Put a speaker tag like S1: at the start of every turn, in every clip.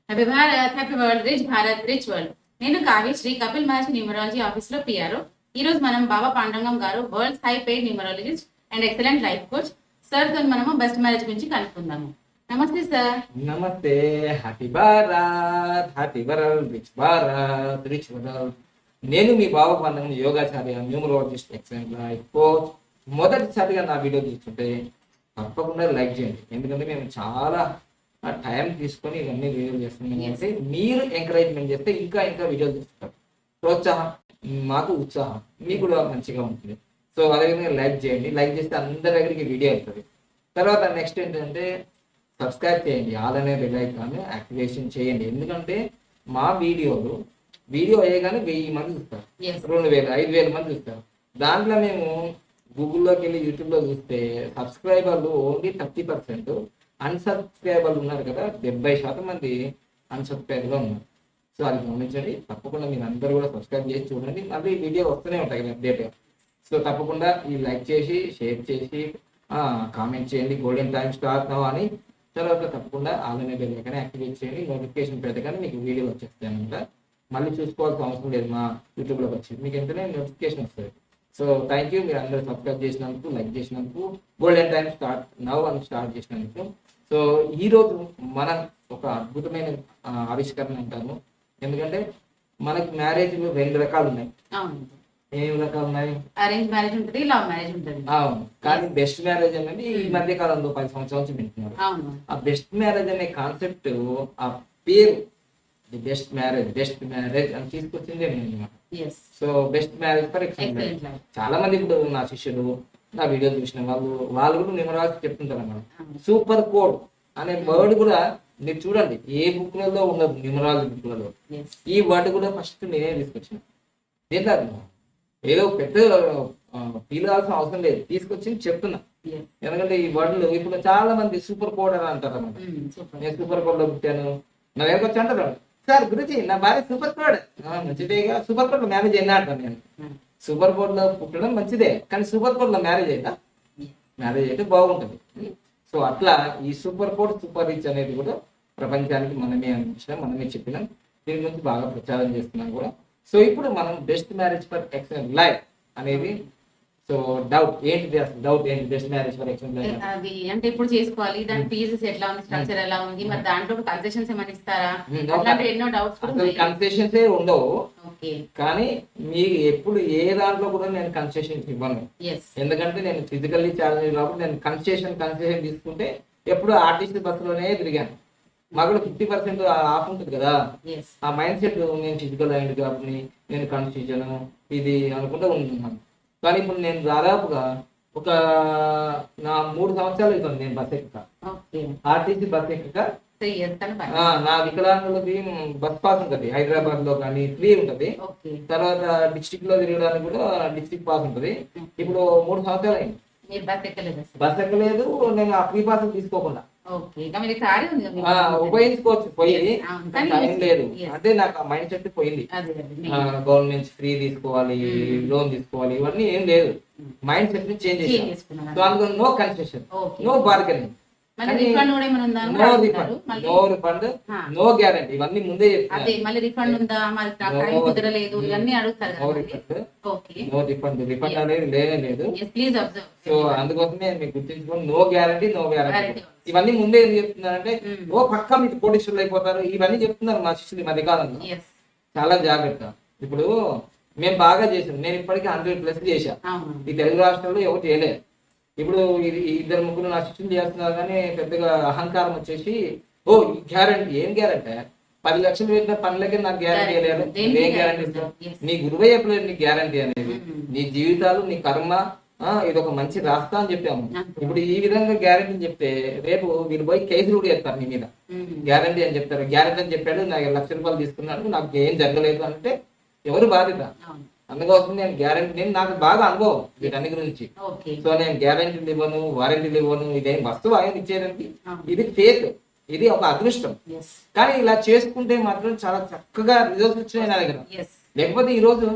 S1: Happy Bharat, happy world, rich Bharat, rich world. నేను Kavyasri, Kapil Maharshi numerology office లో PRO. ఈ రోజు మనం బాబా పాండురంగం గారు, world's high paid numerologist and excellent life coach sir తో మనము బెస్ట్ మ్యారేజ్ గురించి కనుక్కుందాము. నమస్తే సార్.
S2: నమస్తే. Happy Bharat, happy world, rich Bharat, rich world. నేను మీ బాబా పాండురంగం యోగాచార్య, న్యూమరాలజిస్ట్, ఎక్సలెంట్ లైఫ్ కోచ్. మొదటిసారిగా నా వీడియో చూస్తుంటే తప్పకుండా లైక్ చేయండి, ఎందుకంటే మేము చాలా టైం తీసుకొని ఇవన్నీ వీడియోలు చేస్తున్నాం. అంటే మీరు ఎంకరేజ్మెంట్ చేస్తే ఇంకా ఇంకా వీడియోలు చూస్తారు. ప్రోత్సాహం మాకు, ఉత్సాహం మీకు కూడా మంచిగా ఉంటుంది. సో అదేవిధంగా లైక్ చేయండి. లైక్ చేస్తే అందరి దగ్గరికి వీడియో అవుతుంది. తర్వాత నెక్స్ట్ ఏంటంటే సబ్స్క్రైబ్ చేయండి, ఆల్ అనే బెల్ ఐకాన్ యాక్టివేషన్ చేయండి. ఎందుకంటే మా వీడియో అయ్యేగానే 1000 మంది చూస్తారు, 2000, 5000 మంది చూస్తారు. దాంట్లో మేము గూగుల్లోకి వెళ్ళి యూట్యూబ్లో చూస్తే సబ్స్క్రైబర్లు ఓన్లీ 30%, అన్సబ్స్క్రైబర్లు ఉన్నారు కదా 70% మంది అన్సబ్స్క్రైబర్గా ఉన్నారు. సో అది గమనించండి. తప్పకుండా మీరు అందరూ కూడా సబ్స్క్రైబ్ చేసి చూడండి. మళ్ళీ వీడియో వస్తూనే ఉంటాయి కదా అప్డేట్గా. సో తప్పకుండా ఈ లైక్ చేసి, షేర్ చేసి, కామెంట్ చేయండి గోల్డెన్ టైమ్ స్టార్ట్ నౌ అని. తర్వాత తప్పకుండా ఆన్లైన్ బెల్ ఐకాన్ యాక్టివేట్ చేయండి. నోటిఫికేషన్ పెట్టగానే మీకు వీడియోలు వచ్చేస్తాయి అనమాట. మళ్ళీ చూసుకోవాల్సిన అవసరం లేదు, మా యూట్యూబ్లోకి వచ్చి మీకు వెంటనే నోటిఫికేషన్ వస్తుంది. సో థ్యాంక్ యూ, మీరు అందరూ సబ్స్క్రైబ్ చేసినందుకు, లైక్ చేసినందుకు, గోల్డెన్ టైమ్ స్టార్ట్ నౌ అని స్టార్ట్ చేసినందుకు. సో ఈరోజు మనం ఒక అద్భుతమైన ఆవిష్కరణ అంటాము. ఎందుకంటే మనకి మ్యారేజ్ 2 రకాలు ఉన్నాయి. ఏం రకాలు ఉన్నాయి?
S1: అరేంజ్ మ్యారేజ్ ఉంటుంది, లవ్ మ్యారేజ్ ఉంటుంది.
S2: అవును, కానీ బెస్ట్ మ్యారేజ్ అనేది ఈ మధ్య కాలంలో 10 సంవత్సరాల నుంచి వింటున్నారు. ఆ బెస్ట్ మ్యారేజ్ అనే కాన్సెప్ట్, ఆ పేరు ది బెస్ట్ మ్యారేజ్ అని తీసుకొచ్చింది నేను. So best marriage for excellent. చాలా మంది ఇప్పుడు నా శిష్యులు, నా వీడియో చూసిన వాళ్ళు కూడా న్యూమరాలజీ చెప్తుంటారు అన్నమాట. సూపర్ కోడ్ అనే వర్డ్ కూడా మీరు చూడండి, ఏ బుక్లలో ఉండదు న్యూమరాలజీ బుక్లలో. ఈ వర్డ్ కూడా ఫస్ట్ నేనే తీసుకొచ్చాను. దేంట్లో ఏదో పెద్ద ఫీల్ అవ్వాల్సిన అవసరం లేదు, తీసుకొచ్చి చెప్తున్నా. ఎందుకంటే ఈ వర్డ్లు ఇప్పుడు చాలా మంది సూపర్ కోడ్ అని అంటారు అన్నమాట. నేను సూపర్ కోడ్ లో పుట్టాను, నా దగ్గరకు వచ్చి అంటారు, సార్ గురించి నా భార్య సూపర్ కోడ్. మంచిదేగా, సూపర్ కోడ్ లో మ్యారేజ్ అయినా అంటాను నేను. సూపర్ కోడ్ లో పుట్టడం మంచిదే, కానీ సూపర్ కోడ్ లో మ్యారేజ్ అయినా మ్యారేజ్ అయితే బాగుంటుంది. సో అట్లా ఈ సూపర్ కోడ్, సూపర్ రిచ్ అనేది కూడా ప్రపంచానికి మనమే అనిపించినాం, మనమే చెప్పినాం. దీని గురించి బాగా ప్రచారం చేస్తున్నాం కూడా. సో ఇప్పుడు మనం best marriage for excellent life అనేది. సో డౌట్ ఏంటి? అసలు డౌట్ ఏంటి? Best marriage for excellent life
S1: అది అంటే ఇప్పుడు చేసుకోవాలి, దాని ఫీజెస్ ఎట్లా ఉంది, స్ట్రక్చర్ ఎలా ఉంది, మరి దాంట్లో కన్సెషన్స్ ఏమైనా ఇస్తారా? అట్లాంటి ఎన్నో డౌట్స్.
S2: కన్సెషన్స్ ఉండవు, కానీ మీకు ఎప్పుడు ఏ దాంట్లో కూడా నేను కన్సెషన్స్ ఇవ్వను. ఎందుకంటే నేను ఫిజికల్లీ ఛాలెంజ్ కాబట్టి నేను కన్సెషన్ తీసుకుంటే ఎప్పుడు ఆర్టిస్ట్ బస్సులోనే తిరిగాను. మాకు 50% ఆఫ్ ఉంటుంది కదా. ఆ మైండ్ సెట్ నేను ఫిజికల్ అయింది కాబట్టి నేను కన్ఫ్యూజన్ ఇది అనుకుంటూ ఉంటున్నాను. కానీ ఇప్పుడు నేను దాదాపుగా ఒక 3 సంవత్సరాలు అవుతుంది నేను బస్ ఎక్కక, ఆర్టీసీ బస్ ఎక్కక. నా వికలాంగులకి బస్ పాస్ ఉంటుంది, హైదరాబాద్ లో కానీ ఫ్రీ ఉంటది. తర్వాత డిస్ట్రిక్ట్ లో తిరగడానికి కూడా డిస్ట్రిక్ట్ పాస్ ఉంటుంది. ఇప్పుడు 3 సంవత్సరాలు అయింది బస్ ఎక్కలేదు. నేను ఆ ఫ్రీ పాస్ తీసుకోకుండా ఉపయోగించుకోవచ్చు, పోయి టైం లేదు అంటే నాకు మైండ్ సెట్ పోయింది. గవర్నమెంట్ ఫ్రీ తీసుకోవాలి, లోన్ తీసుకోవాలి, ఇవన్నీ ఏం లేదు. మైండ్ సెట్ ని చేంజ్ చేసాను. సో అందులో no concession, no bargaining, no refund, no guarantee. ఇవన్నీ ముందే రిఫండ్ అనేది లేనే లేదు. సో అందుకోసమే మీకు గుర్తించుకోండి, నో గ్యారంటీ, నో గ్యారంటీ. ఇవన్నీ ముందే ఏం చెప్తున్నారంటే ఓ పక్క మీకు కోటీశ్వరులు అయిపోతారు, ఇవన్నీ చెప్తున్నారు మా శిష్యులు ఈ మధ్యకాలంలో. చాలా జాగ్రత్త. ఇప్పుడు మేము బాగా చేసాం, నేను ఇప్పటికీ 100+ చేశా. ఈ తెలుగు రాష్ట్రాల్లో ఎవరు చేయలేదు. ఇప్పుడు 2-3 నా శిష్యులు చేస్తున్నారు, కానీ పెద్దగా అహంకారం వచ్చేసి ఓ గ్యారంటీ. ఏం గ్యారంటీ? 10 లక్షలు పెట్టిన పనులకే నాకు గ్యారంటీ లేదు. ఏం గ్యారంటీ ఇస్తాం? నీ గురువే చెప్పలేదు నీకు గ్యారంటీ అనేది. నీ జీవితాలు, నీ కర్మ ఇది ఒక మంచి రాస్తా అని చెప్పాము. ఇప్పుడు ఈ విధంగా గ్యారంటీ చెప్తే రేపు వీళ్ళు పోయి కేసులు కూడా చేస్తారు నీ మీద. గ్యారంటీ అని చెప్తారు, గ్యారంటీ అని చెప్పాడు, నాకు 1,00,000 రూపాయలు తీసుకున్నాడు, నాకు ఏం జరగలేదు అంటే ఎవరు బాధ్యత? అందుకోసం నేను గ్యారంటీ, నేను నాకు బాగా అనుభవం వీటన్ని గురించి. సో నేను గ్యారంటీలు ఇవ్వను, వారంటీలు ఇవ్వను. ఇదేం వస్తువు ఆయన ఇచ్చేదానికి, ఇది ఫేక్, ఇది ఒక అదృష్టం. కానీ ఇలా చేసుకుంటే మాత్రం చాలా చక్కగా రిజల్ట్స్ వచ్చినాయి నా దగ్గర. లేకపోతే ఈరోజు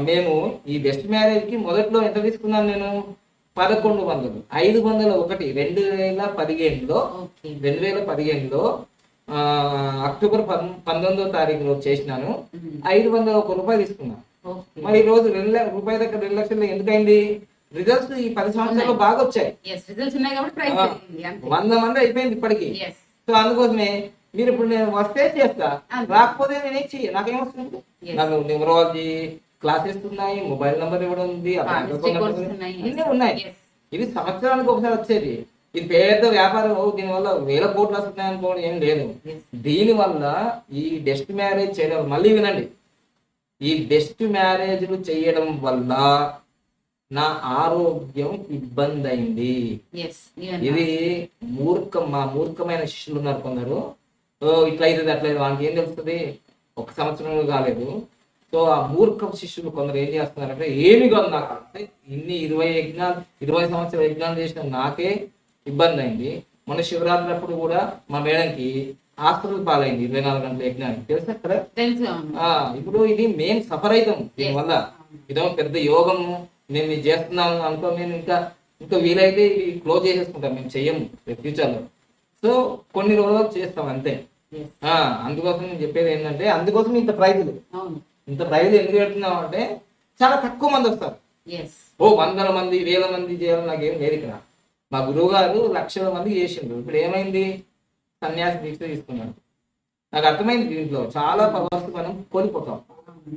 S2: మేము ఈ బెస్ట్ మ్యారేజ్ కి మొదట్లో ఎంత తీసుకున్నాను నేను? 1100. 501 2015లో అక్టోబర్ 19వ తారీఖు రోజు చేసినాను. 501 రూపాయలు తీసుకున్నాను.
S1: ఓకే.
S2: మరి ఈ రోజు రూపాయల దగ్గర 2 లక్షలు ఎందుకైంది? రిజల్ట్స్ ఈ 10 సంవత్సరాల్లో బాగా వచ్చాయి.
S1: yes రిజల్ట్స్ ఉన్నాయి కాబట్టి ప్రైస్ పెరిగింది అంతే.
S2: 100 మంది అయిపోయింది ఇప్పటికి.
S1: yes
S2: సో అందుకోసమే మీరు ఇప్పుడు నేను వస్తే చేస్తా,
S1: అంతే.
S2: రాకపోతే నేనేం చెయ్యి, నాకేమొస్తుంది?
S1: Yes.
S2: నాకు న్యూమరాలజీ క్లాసెస్ ఉన్నాయి, మొబైల్ నెంబర్ ఇవ్వడం ఉంది, ఆ bank
S1: District
S2: account
S1: courses
S2: number
S1: ఉన్నాయి.
S2: అన్నీ ఉన్నాయి.
S1: Yes.
S2: ఇది సంవత్సరానికి ఒకసారి వచ్చేది. ఇది పెద్ద వ్యాపారం. దీనివల్ల వేల కోట్లు వస్తున్నాయి అనుకోవడం ఏం లేదు.
S1: Yes.
S2: దీనివల్ల ఈ డెస్ట్ మ్యారేజ్ చేయడం, మళ్ళీ వినండి, ఈ డెస్ట్ మ్యారేజ్లు చేయడం వల్ల నా ఆరోగ్యం ఇబ్బంది అయింది.
S1: yes
S2: ఇది మా మూర్ఖమైన శిష్యులు ఉన్నారు కొందరు. ఇట్లా అవుతుంది అట్లా వాళ్ళకి ఏం తెలుస్తుంది? ఒక సంవత్సరం కాలేదు. సో ఆ మూర్ఖ శిష్యులు కొందరు ఏం చేస్తున్నారంటే, ఏమి కాదు నాకు అంటే ఇన్ని 20 సంవత్సరాల యజ్ఞాలు చేసిన నాకే ఇబ్బంది అయింది. మొన్న శివరాత్రి అప్పుడు కూడా మా మేడంకి హాస్పిటల్ పాలైంది 24 గంటల యజ్ఞానికి, తెలుసా కదా?
S1: తెలుసు.
S2: ఇప్పుడు ఇది మేము సఫర్ అవుతాం దీనివల్ల. ఇదో పెద్ద యోగము, నేను ఇది చేస్తున్నాను అనుకో, నేను ఇంకా వీలైతే ఇది క్లోజ్ చేసేసుకుంటాం, మేము చెయ్యము ఫ్యూచర్ లో. సో కొన్ని రోజులు చేస్తాం అంతే. అందుకోసం నేను చెప్పేది ఏంటంటే, అందుకోసం ఇంత ప్రైజులు ఎందుకు పెడుతున్నాం అంటే, చాలా తక్కువ మంది వస్తారు. వందల మంది 1000 మంది చేయాలని నాకేం లేదు. ఇక్కడ మా గురువు గారు లక్షల మంది చేసిండ్రు. ఇప్పుడు ఏమైంది? సన్యాసి దీక్ష తీసుకున్నాడు. నాకు అర్థమైంది, దీంట్లో చాలా పవర్స్ మనం కోల్పోతాం.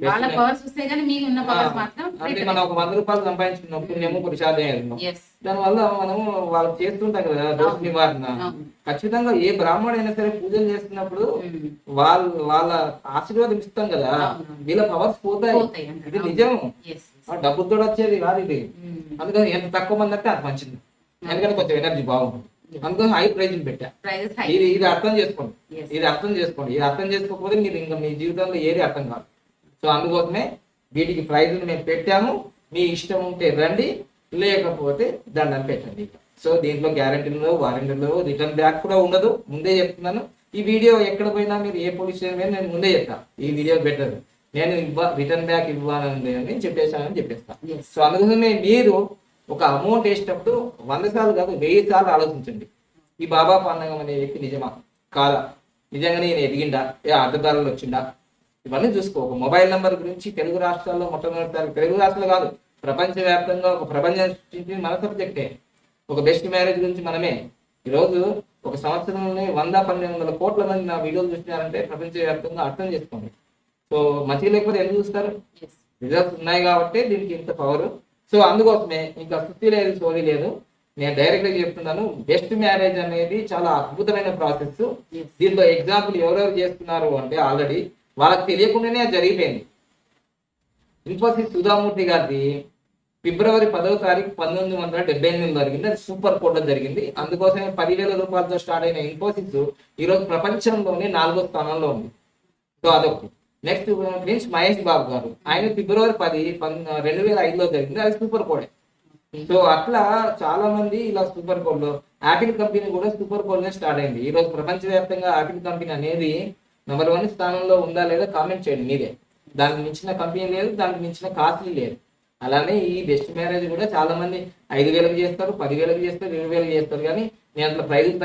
S1: వాళ్ళ పవర్స్ వస్తే గానీ మీకు ఉన్న పవర్స్ మాత్రం
S2: అంటే మనం ఒక 100 రూపాయలు సంపాదించుకున్నప్పుడు మేము పురుషార్థం చేస్తున్నాం.
S1: yes
S2: దానివల్ల మనం వాళ్ళకి చేస్తుంటాం కదా దోష నివారణ. ఖచ్చితంగా ఏ బ్రాహ్మణుడు అయినా సరే పూజలు చేస్తున్నప్పుడు వాళ్ళ ఆశీర్వాదం ఇస్తాం కదా, వీళ్ళ పవర్స్ పోతాయి. ఇది నిజం. డబ్బుతో వచ్చేది కాదు ఇది. అందుకని ఎంత తక్కువ మంది అంటే అంత మంచిది, ఎందుకంటే కొంచెం ఎనర్జీ బాగుంటుంది. అందుకని హై ప్రైజ్ పెట్టా. ఇది అర్థం చేసుకోండి. ఇది అర్థం చేసుకోకపోతే మీరు ఇంకా మీ జీవితంలో ఏది అర్థం కాదు. సో అందుకోసమే వీటికి ప్రైజులు మేము పెట్టాము. మీ ఇష్టం ఉంటే రండి, లేకపోతే దండం పెట్టండి. సో దీంట్లో గ్యారంటీలు, వారంటీలు, రిటర్న్ బ్యాక్ కూడా ఉండదు. ముందే చెప్తున్నాను. ఈ వీడియో ఎక్కడ పోయినా మీరు ఏ పోలీస్ స్టేషన్ పోయినా నేను ముందే చెప్తా, ఈ వీడియో బెటర్, నేను రిటర్న్ బ్యాక్ ఇవ్వాలని చెప్పేసానని చెప్పేస్తాను. సో అందుకోసమే మీరు ఒక అమౌంట్ వేసేటప్పుడు 100 సార్లు కాదు 1000 సార్లు ఆలోచించండి. ఈ బాబా పండగం అనే వ్యక్తి నిజమా కాదా, నిజంగానే నేను ఎదిగిండా, అడ్డదారులు వచ్చిండా, ఇవన్నీ చూసుకో. ఒక మొబైల్ నెంబర్ గురించి తెలుగు రాష్ట్రాల్లో మొట్టమొదటిసారి, తెలుగు రాష్ట్రాలు కాదు ప్రపంచవ్యాప్తంగా ఒక ప్రపంచం సృష్టించింది మన సబ్జెక్టే. ఒక బెస్ట్ మ్యారేజ్ గురించి మనమే. ఈరోజు ఒక సంవత్సరంలోనే 100-1200 కోట్ల మంది నా వీడియోలు చూసినారంటే ప్రపంచవ్యాప్తంగా అర్థం చేసుకోండి. సో మంచిగా లేకపోతే ఎందుకు చూస్తారు? రిజల్ట్స్ ఉన్నాయి కాబట్టి దీనికి ఇంత పవర్. సో అందుకోసమే ఇంకా శుద్ధి లేదు, సోది లేదు. నేను డైరెక్ట్ గా చెప్తున్నాను, బెస్ట్ మ్యారేజ్ అనేది చాలా అద్భుతమైన ప్రాసెస్. దీంట్లో ఎగ్జాంపుల్ ఎవరెవరు చేస్తున్నారు అంటే ఆల్రెడీ వాళ్ళకి తెలియకుండానే అది జరిగిపోయింది. ఇన్ఫోసిస్ సుధామూర్తి గారిది ఫిబ్రవరి 10వ తారీఖు 1978 జరిగింది. అది సూపర్ కోడ్ లో జరిగింది. అందుకోసమే 10,000 రూపాయలతో స్టార్ట్ అయిన ఇన్ఫోసిస్ ఈ రోజు ప్రపంచంలోనే 4వ స్థానంలో ఉంది. సో అదొకటి. నెక్స్ట్ ప్రిన్స్ మహేష్ బాబు గారు, ఆయన ఫిబ్రవరి 10, 2005లో జరిగింది. అది సూపర్ కోడే. సో అట్లా చాలా మంది ఇలా సూపర్ కోడ్ లో, యాపిల్ కంపెనీ కూడా సూపర్ కోడ్ లో స్టార్ట్ అయింది. ఈ రోజు ప్రపంచవ్యాప్తంగా యాపిల్ కంపెనీ అనేది నెంబర్ 1 స్థానంలో ఉందా లేదా కామెంట్ చేయండి మీరే. దానికి మించిన కంపెనీ లేదు, దానికి మించిన కాస్ట్లీ లేదు. అలానే ఈ బెస్ట్ మ్యారేజ్ కూడా చాలా మంది 5,000కి చేస్తారు, 10,000కి చేస్తారు, 20,000కి చేస్తారు. కానీ నేను అట్లా ప్రైజులు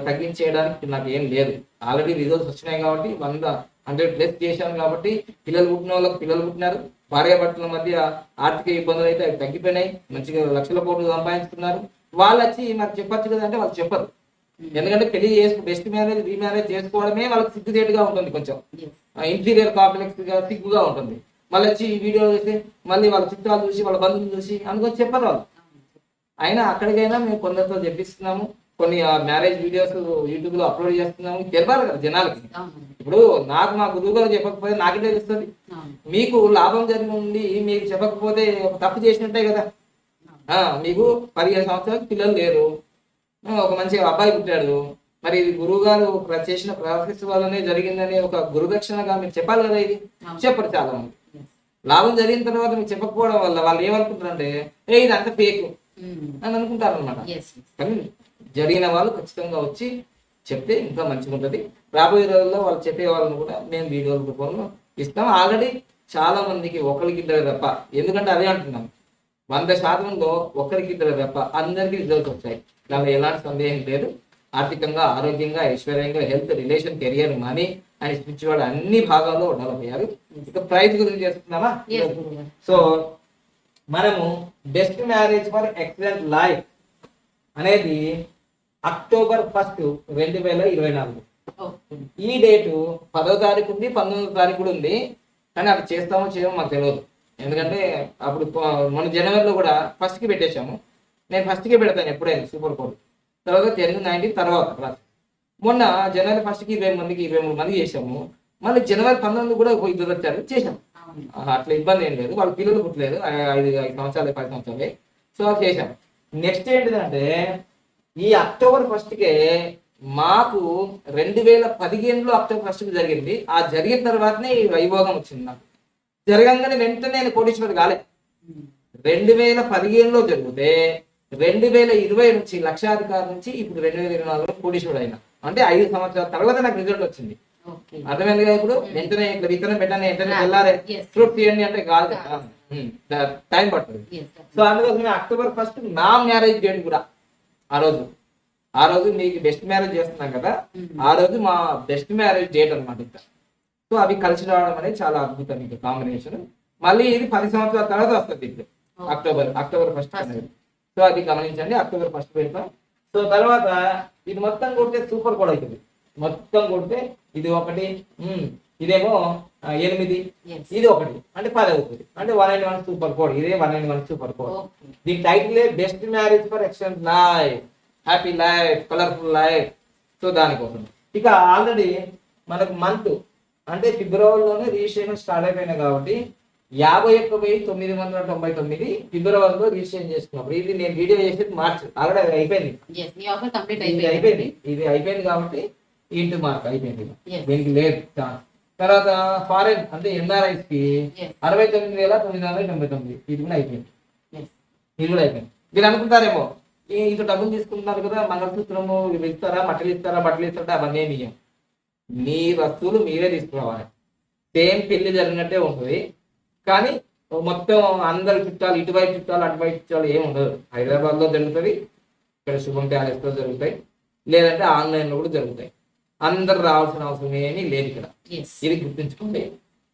S2: తగ్గించేయడానికి నాకు ఏం లేదు. ఆల్రెడీ రిజల్ట్స్ వచ్చినాయి కాబట్టి 100+ చేశాను కాబట్టి పిల్లలు పుట్టిన వాళ్ళకి పిల్లలు పుట్టినారు. భార్యాభర్తల మధ్య ఆర్థిక ఇబ్బందులు అయితే అవి తగ్గిపోయినాయి. మంచిగా లక్షల కోట్లు సంపాదించుకున్నారు. వాళ్ళు వచ్చి నాకు చెప్పచ్చు కదా అంటే వాళ్ళు చెప్పరు. ఎందుకంటే పెళ్లి బెస్ట్ మ్యారేజ్, రీమ్యారేజ్ చేసుకోవడమే వాళ్ళకి సిగ్గుచేటుగా ఉంటుంది, కొంచెం ఇన్ఫీరియర్ కాంప్లెక్స్ గా సిగ్గుగా ఉంటుంది. మళ్ళీ వచ్చి ఈ వీడియో చూసి మళ్ళీ వాళ్ళ చిత్రాలు చూసి వాళ్ళ బంధువులు చూసి అనుకొని చెప్పరు వాళ్ళు. అయినా అక్కడికైనా మేము కొందరితో చెప్పిస్తున్నాము. కొన్ని మ్యారేజ్ వీడియోస్ యూట్యూబ్ లో అప్లోడ్ చేస్తున్నాము. తెలవాలి కదా జనాలకి. ఇప్పుడు నాకు మా గురువు గారు చెప్పకపోతే నాకే తెలుస్తుంది. మీకు లాభం జరిగి ఉండి మీకు చెప్పకపోతే ఒక తప్పు చేసినట్టే కదా. మీకు 15 సంవత్సరాలకు పిల్లలు లేరు, ఒక మంచి అబ్బాయి పుట్టాడు. మరి ఇది గురువు గారు చేసిన ప్రాసెస్ వల్లనే జరిగిందని ఒక గురుదక్షిణగా మీరు చెప్పాలి కదా. ఇది చెప్పరు చాలా మంది. లాభం జరిగిన తర్వాత మీకు చెప్పకపోవడం వల్ల వాళ్ళు ఏమనుకుంటారంటే ఇది అంత ఫేక్ అని అనుకుంటారు అనమాట. కానీ జరిగిన వాళ్ళు ఖచ్చితంగా వచ్చి చెప్తే ఇంకా మంచిగా ఉంటుంది. రాబోయే రోజుల్లో వాళ్ళు చెప్పే వాళ్ళని కూడా మేము వీడియోల రూపంలో ఇస్తాం. ఆల్రెడీ చాలా మందికి ఒకరికి ఇద్దరు తప్ప, ఎందుకంటే అదే అంటున్నాం, 100%లో ఒకరికి ఇద్దరు తప్ప అందరికీ రిజల్ట్స్ వచ్చాయి. దానిలో ఎలాంటి సందేహం లేదు. ఆర్థికంగా, ఆరోగ్యంగా, ఐశ్వర్యంగా, health, relation, career, money and spiritual అన్ని భాగాల్లో డెవలప్ అయ్యారు. ఇక ప్రైజ్ గురించి చేస్తున్నామా?
S1: Yes, గురుగారు.
S2: సో మనము best marriage for excellent life అనేది అక్టోబర్ 1, 2024.
S1: Okay.
S2: ఈ డేటు 10వ తారీఖు ఉంది, 19వ తారీఖు కూడా ఉంది. కానీ అవి చేస్తామో చేయమో మాకు తెలియదు. ఎందుకంటే అప్పుడు మన జనవరిలో కూడా ఫస్ట్కి పెట్టేశాము. నేను ఫస్ట్కే పెడతాను ఎప్పుడైనా సూపర్ కోడ్. తర్వాత 10, 19 తర్వాత క్లాస్. మొన్న జనవరి 1కి 20 మందికి 23 మంది చేసాము. మళ్ళీ జనవరి 19 కూడా ఒక 2 వచ్చారు, చేసాం. అట్లా ఇబ్బంది ఏం లేదు. వాళ్ళ పిల్లలు పుట్టలేదు, 5 సంవత్సరాలు 10 సంవత్సరాలే. సో అది చేసాం. నెక్స్ట్ ఏంటిదంటే ఈ అక్టోబర్ 1కే మాకు 2015లో అక్టోబర్ 1కి జరిగింది. ఆ జరిగిన తర్వాతనే ఈ వైభోగం వచ్చింది. నాకు జరగంగానే వెంటనే నేను కోటీశ్వరుడు కాలే. 2015లో జరిగితే 2020 నుంచి లక్షాధికారి నుంచి ఇప్పుడు 2024లో కోటీశ్వరుడు అయినా. అంటే 5 సంవత్సరాల తర్వాత నాకు రిజల్ట్ వచ్చింది. అర్థమైంది కదా? ఇప్పుడు వెంటనే ఇట్లా విత్తనం పెట్టాను వెంటనే వెళ్ళాలి ఫ్రూట్ తీయండి అంటే కాదు, టైం పడుతుంది. సో అందుకోసమే అక్టోబర్ 1 నా మ్యారేజ్ డేట్ కూడా ఆ రోజు మీకు బెస్ట్ మ్యారేజ్ చేస్తున్నాం కదా, ఆ రోజు మా బెస్ట్ మ్యారేజ్ డేట్ అనమాట. ఇంకా సో అవి కలిసి రావడం అనేది చాలా అద్భుతం. ఇంకా కాంబినేషన్ మళ్ళీ ఇది 10 సంవత్సరాల తర్వాత వస్తుంది. ఇప్పుడు అక్టోబర్ 1 అనేది. సో అది గమనించండి. అక్టోబర్ 1 పెడతాం. సో తర్వాత ఇది మొత్తం కొడితే సూపర్ కోడ్ అవుతుంది. మొత్తం కొడితే ఇది 1, ఇదేమో 8, ఇది 1 అంటే 10 అవుతుంది. అంటే 191 సూపర్ కోడ్. ఇదే 191 సూపర్ కోడ్. దీని title best marriage for excellent life, happy life, colourful life. So దానికోసం ఇక ఆల్రెడీ మనకు మంత్ అంటే ఫిబ్రవరిలోనే రిజిస్ట్రేషన్ స్టార్ట్ అయిపోయినాయి కాబట్టి 51,999 ఫిబ్రవరిలో రిజిస్ట్రేషన్ చేసుకున్నప్పుడు ఇది నేను వీడియో చేసేది మార్చ్ ఆల్రెడీ అయిపోయింది. ఇది అయిపోయింది కాబట్టి ఇంటూ మార్క్ అయిపోయింది. దీనికి లేదు. తర్వాత ఫారెన్ అంటే ఎన్ఆర్ఐస్ కి 69,999 ఇది కూడా అయిపోయింది. మీరు అనుకుంటారేమో ఇంత డబ్బులు తీసుకుంటున్నారు కదా, మంగళసూత్రము ఇస్తారా, బట్టలు ఇస్తారా అవన్నీ ఏమి ఇయ్యం. మీ వస్తువులు మీరే తీసుకురావాలి. సేమ్ పెళ్లి జరిగినట్టే ఉంటుంది. కానీ మొత్తం అందరు చుట్టాలు, ఇటువైపు చుట్టాలు అటువైపు చుట్టాలు ఏమి ఉండదు. హైదరాబాద్లో జరుగుతుంది, ఇక్కడ శుభం ప్యాలెస్లో జరుగుతాయి, లేదంటే ఆన్లైన్లో కూడా జరుగుతాయి. అందరు రావాల్సిన అవసరం ఏమీ లేదు ఇక్కడ. ఇది గుర్తుంచుకోండి.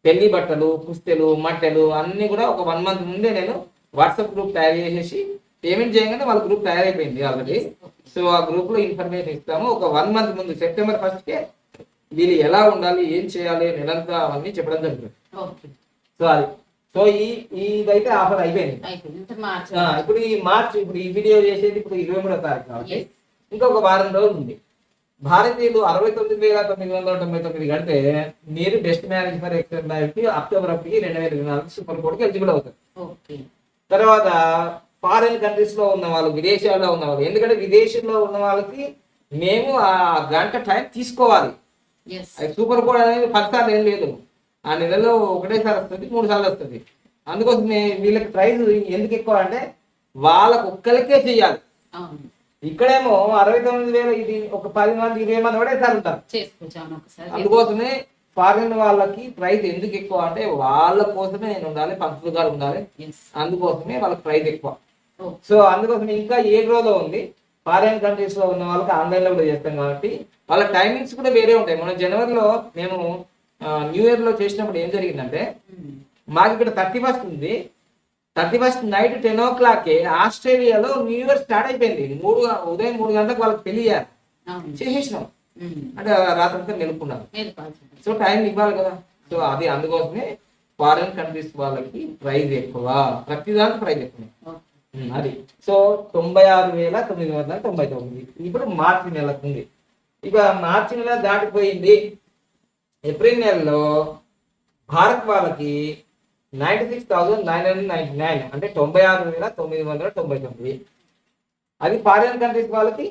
S2: పెళ్లి బట్టలు, పుస్తెలు, మట్టెలు అన్ని కూడా ఒక 1 month ముందే నేను వాట్సాప్ గ్రూప్ తయారు చేసేసి పేమెంట్ చేయగానే వాళ్ళ గ్రూప్ తయారైపోయింది ఆల్రెడీ. సో ఆ గ్రూప్ లో ఇన్ఫర్మేషన్ ఇస్తాము. ఒక 1 month ముందు సెప్టెంబర్ 1కే వీళ్ళు ఎలా ఉండాలి, ఏం చేయాలి, నెలంతా అవన్నీ చెప్పడం జరుగుతుంది. సో అది ఇదైతే ఆఫర్ అయిపోయింది. ఇప్పుడు ఈ మార్చ్, ఇప్పుడు ఈ వీడియో చేసేది ఇప్పుడు 23వ తారీఖు కాబట్టి ఇంకొక వారం రోజులు ఉంది. భారతీయులు 69,999 కడితే మీరు best marriage for excellent life కి అక్టోబర్ 2024 సూపర్ కోడ్ కి ఎలిజిబుల్ అవుతారు. తర్వాత ఫారెన్ కంట్రీస్ లో ఉన్న వాళ్ళు, విదేశాల్లో ఉన్న వాళ్ళు, ఎందుకంటే విదేశంలో ఉన్న వాళ్ళకి మేము ఆ గంట టైం తీసుకోవాలి. సూపర్ కోడ్ అనేది 10 సార్లు ఏం లేదు, ఆ నెలలో ఒకటేసారి వస్తుంది, 3 సార్లు వస్తుంది. అందుకోసం వీళ్ళకి ప్రైజ్ ఎందుకు ఎక్కువ అంటే వాళ్ళకు ఒక్కరికే చెయ్యాలి. ఇక్కడేమో 69,000 ఇది ఒక 10 మంది 20 మంది ఒకటేసారి ఉంటారు. అందుకోసమే ఫారిన్ వాళ్ళకి ప్రైస్ ఎందుకు ఎక్కువ అంటే వాళ్ళ కోసమే నేను ఉండాలి, పంతులు గారు ఉండాలి, అందుకోసమే వాళ్ళకి ప్రైస్ ఎక్కువ. సో అందుకోసం ఇంకా 7 రోజులు ఉంది. ఫారిన్ కంట్రీస్ లో ఉన్న వాళ్ళకి ఆన్లైన్ లో కూడా చేస్తాం కాబట్టి వాళ్ళ టైమింగ్స్ కూడా వేరే ఉంటాయి. మన జనవరిలో మేము న్యూ ఇయర్ లో చేసినప్పుడు ఏం జరిగిందంటే మాకు ఇక్కడ 31st ఉంది. 31st నైట్ 10 o'clock ఆస్ట్రేలియాలో న్యూ ఇయర్ స్టార్ట్ అయిపోయింది. ఉదయం 3 గంటలకు వాళ్ళకి పెళ్లి చేసేసినాం. అంటే రాత్రంతా నిలుపుకున్నారు. సో టైం ఇవ్వాలి కదా. సో అది అందుకోసమే ఫారిన్ కంట్రీస్ వాళ్ళకి ప్రైజ్ ఎక్కువ, ప్రతిదానికి ప్రైజ్ ఎక్కువ. అది సో 96,999 ఇప్పుడు మార్చి నెలకు ఉంది. ఇక మార్చి నెల దాటిపోయింది. ఏప్రిల్ నెలలో భారత్ వాళ్ళకి 96,999 అంటే 96,999. అది ఫారిన్ కంట్రీస్ వాళ్ళకి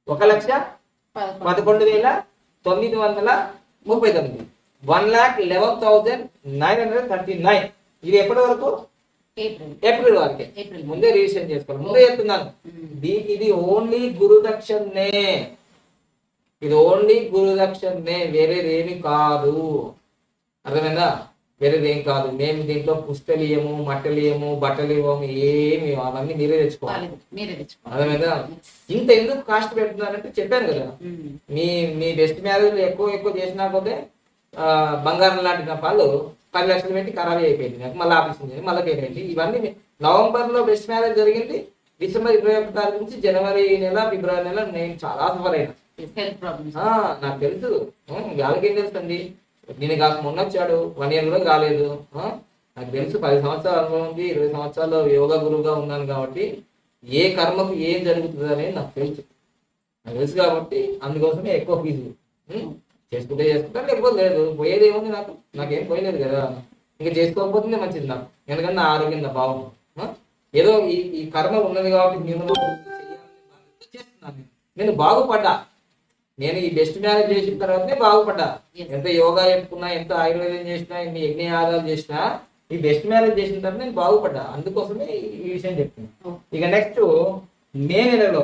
S2: 1,11,939. 1,11,939. ఇది ఎప్పటి వరకు? ఏప్రిల్ వరకే. ముందే రిజిస్ట్రేషన్ చేసుకోవాలి. ముందే చెప్తున్నాను, ఇది ఓన్లీ గురుదక్షిణే. ఇది ఓన్లీ గురుదక్షిణే, వేరేదేమి కాదు. అర్థమైందా? వేరేది ఏం కాదు. మేము దీంట్లో పుస్తలు ఇయ్యము, మట్టలు ఇయ్యము, బట్టలు ఇవ్వము, ఏమి అవన్నీ మీరే తెచ్చుకోవాలి. అర్థమైందా? ఇంత ఎందుకు కాస్ట్ పెడుతున్నారంటే చెప్పాను కదా, మీ మీ బెస్ట్ మ్యారేజ్ ఎక్కువ చేసినా పోతే బంగారం లాంటి నా పాలు 10 లక్షలు పెట్టి ఖరాబ్ అయిపోయింది. నాకు మళ్ళీ ఆపరేషన్ మళ్ళీ పేమెంట్. ఇవన్నీ నవంబర్లో బెస్ట్ మ్యారేజ్ జరిగింది. డిసెంబర్ 21 తారీఖు నుంచి జనవరి నెల, ఫిబ్రవరి నెల నేను చాలా సఫర్ అయినా. నాకు తెలుసు, వాళ్ళకి ఏం తెలుసు అండి. నేను కాక మొన్న వచ్చాడు, 1 year కూడా కాలేదు. నాకు తెలుసు, 10 సంవత్సరాల అనుభవం ఉంది, 20 సంవత్సరాలు యోగా గురువుగా ఉన్నాను కాబట్టి ఏ కర్మకు ఏం జరుగుతుంది అనేది నాకు తెలుసు కాబట్టి అందుకోసమే ఎక్కువ ఫీజు. చేసుకుంటే చేసుకుంటాను, లేకపోతే లేదు. పోయేది ఏముంది, నాకేం పోయలేదు కదా. ఇంకా చేసుకోకపోతే మంచిది నాకు, ఎందుకంటే నా ఆరోగ్యం నా బాగుంది. ఏదో ఈ కర్మ ఉన్నది కాబట్టి నేను బాగుపడ్డా. నేను ఈ బెస్ట్ మ్యారేజ్ చేసిన తర్వాతనే బాగుపడ్డా. ఎంత యోగా చెప్పుకున్నా, ఎంత ఆయుర్వేదం చేసినా, ఎన్ని యజ్ఞ యాగాలు చేసినా, ఈ బెస్ట్ మ్యారేజ్ చేసిన తర్వాత నేను బాగుపడ్డా. అందుకోసమే ఈ విషయం చెప్తున్నా. ఇక నెక్స్ట్ మే నెలలో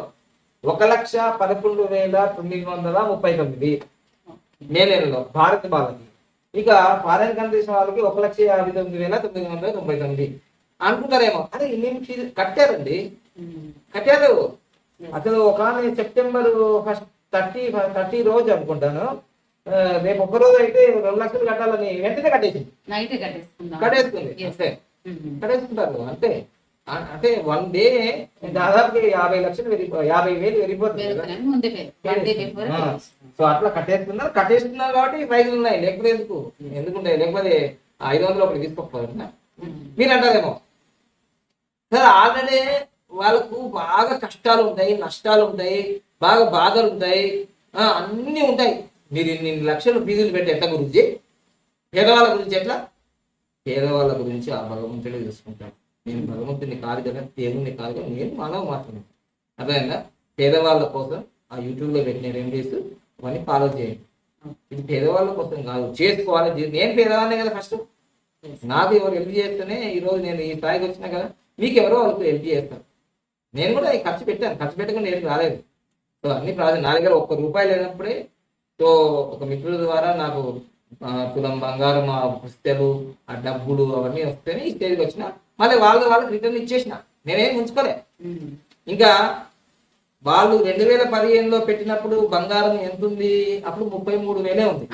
S2: 1,11,939 మే నెలలో భారత బాలకి. ఇక ఫారెన్ కంట్రీస్ వాళ్ళకి 1,59,999 అనుకుంటారేమో. అరే నేను ఫీజు కట్టారండి, కట్టారు. అసలు ఒక సెప్టెంబర్ 30 రోజు అనుకుంటాను, రేపు ఒక్క రోజు అయితే 2 లక్షలు కట్టాలని వెంటనే కట్టేసింది. కట్టేసుకుంటారు అంతే. అంటే 1 డే దాదాపు 50 లక్షలు 50,000 వెళ్ళిపోతుంది. సో అట్లా కట్టేస్తున్నారు కాబట్టి ప్రైజులు ఉన్నాయి. లేకపోతే ఎందుకుంటాయి? లేకపోతే 500 ఒకటి తీసుకోకపోదు. మీరు అంటారేమో సార్, ఆల్రెడీ వాళ్ళకు బాగా కష్టాలు ఉంటాయి, నష్టాలు ఉంటాయి, బాగా బాధలు ఉంటాయి, అన్నీ ఉంటాయి. మీరు ఇన్ని లక్షలు ఫీజులు పెట్టి ఎట్లా గురించి? పేదవాళ్ళ గురించి ఎట్లా? పేదవాళ్ళ గురించి ఆ భగవంతుడే చూసుకుంటాడు. నేను భగవంతుని కాదు కదా, దేవుణ్ణి కాదు కదా, నేను మానవ మాత్రమే. అర్థమైందా? పేదవాళ్ళ కోసం ఆ యూట్యూబ్లో పెట్టిన రెమెడీస్ అవన్నీ ఫాలో చేయండి. ఇది పేదవాళ్ళ కోసం కాదు, చేసుకోవాలి. నేను పేదవాళ్ళనే కదా ఫస్ట్. నాకు ఎవరు హెల్ప్ చేస్తేనే ఈరోజు నేను ఈ స్థాయికి వచ్చినా కదా. మీకు ఎవరో వాళ్ళకి హెల్ప్ చేస్తారు. నేను కూడా ఖర్చు పెట్టకుండా నేను రాలేదు. సో అన్ని ప్రాజెక్ట్ నా దగ్గర ₹1 లేనప్పుడే సో ఒక మిత్రుల ద్వారా నాకు తులం బంగారం, ఆ పుస్తలు, ఆ డబ్బులు అవన్నీ వస్తేనే ఈ స్టేజ్కి వచ్చిన. మళ్ళీ వాళ్ళకి రిటర్న్ ఇచ్చేసిన, నేనేం ఉంచుకోలే. ఇంకా వాళ్ళు 2015లో పెట్టినప్పుడు బంగారం ఎంత ఉంది? అప్పుడు 33,000 ఉంది.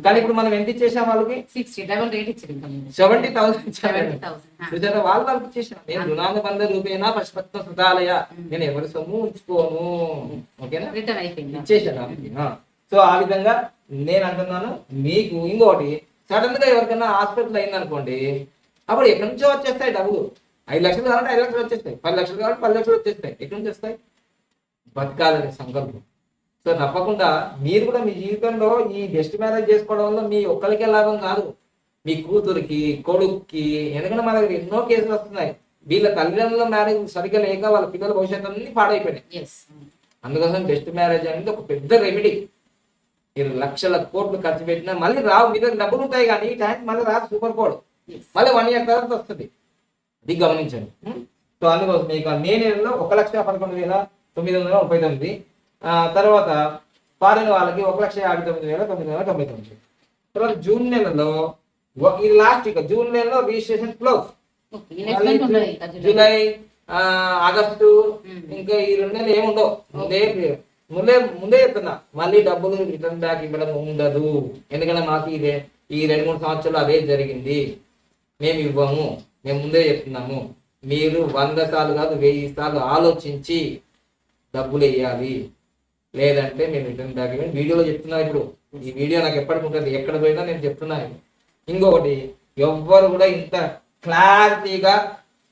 S2: కానీ ఇప్పుడు మనం ఎంత ఇచ్చేసాం వాళ్ళకి? 70,000 వాళ్ళకి ఇచ్చేసాం. నేను రుణానుబంధ రూపేనా పశుపత్న సుధాలయ, నేను ఎవరి సొమ్ము ఉంచుకోను. ఓకేనా? ఇచ్చేసాను. సో ఆ విధంగా నేను అంటున్నాను. మీకు ఇంకోటి, సడన్ గా ఎవరికైనా హాస్పిటల్ అయిందనుకోండి, అప్పుడు ఎక్కడి నుంచో వచ్చేస్తాయి డబ్బులు. 5 లక్షలు కావాలంటే 5 లక్షలు వచ్చేస్తాయి, 10 లక్షలు కావాలంటే 10 లక్షలు వచ్చేస్తాయి. ఎక్కడి నుంచి వస్తాయి? బతకాలనే సంకల్పం. సో తప్పకుండా మీరు కూడా మీ జీవితంలో ఈ బెస్ట్ మ్యారేజ్ చేసుకోవడం వల్ల మీ ఒక్కరికే లాభం కాదు, మీ కూతురికి, కొడుక్కి. ఎందుకంటే మన దగ్గర ఎన్నో కేసులు వస్తున్నాయి. వీళ్ళ తల్లిదండ్రుల మ్యారేజ్ సరిగ్గా లేక వాళ్ళ పిల్లల భవిష్యత్తు అన్ని పాడైపోయినాయి. అందుకోసం బెస్ట్ మ్యారేజ్ అనేది ఒక పెద్ద రెమెడీ. మీరు లక్షల కోట్లు ఖర్చు పెట్టినా మళ్ళీ రావు. మీ దగ్గర డబ్బులు ఉంటాయి కానీ ఈ టైం మళ్ళీ రాదు. సూపర్ కోడ్ మళ్ళీ 1 year తర్వాత వస్తుంది. ఇది గమనించండి. సో అందుకోసం మీకు మే నెలలో 1,11,939. తర్వాత ఫారెన్ వాళ్ళకి 1,59,999. తర్వాత జూన్ నెలలో ఇది లాస్ట్. ఇక జూన్ నెలలో రిజిస్ట్రేషన్ క్లోజ్. జూలై, ఆగస్టు ఇంకా ఈ 2 నెలలు ఏముండవు. ముందే చెప్తున్నా, మళ్ళీ డబ్బులు రిటర్న్ బ్యాక్ ఇవ్వడం ఉండదు. ఎందుకంటే మాకు ఇదే ఈ 2-3 సంవత్సరాలు అదే జరిగింది. మేము ఇవ్వము, మేము ముందే చెప్తున్నాము. మీరు 100 సార్లు కాదు 1000 సార్లు ఆలోచించి డబ్బులు వేయాలి, లేదంటే మేము రిటర్న్ బ్యాక్ ఇవ్వండి. వీడియోలో చెప్తున్నా. ఇప్పుడు ఈ వీడియో నాకు ఎప్పటికి ఉంటుంది, ఎక్కడ పోయినా నేను చెప్తున్నాను. ఇంకొకటి, ఎవ్వరు కూడా ఇంత క్లారిటీగా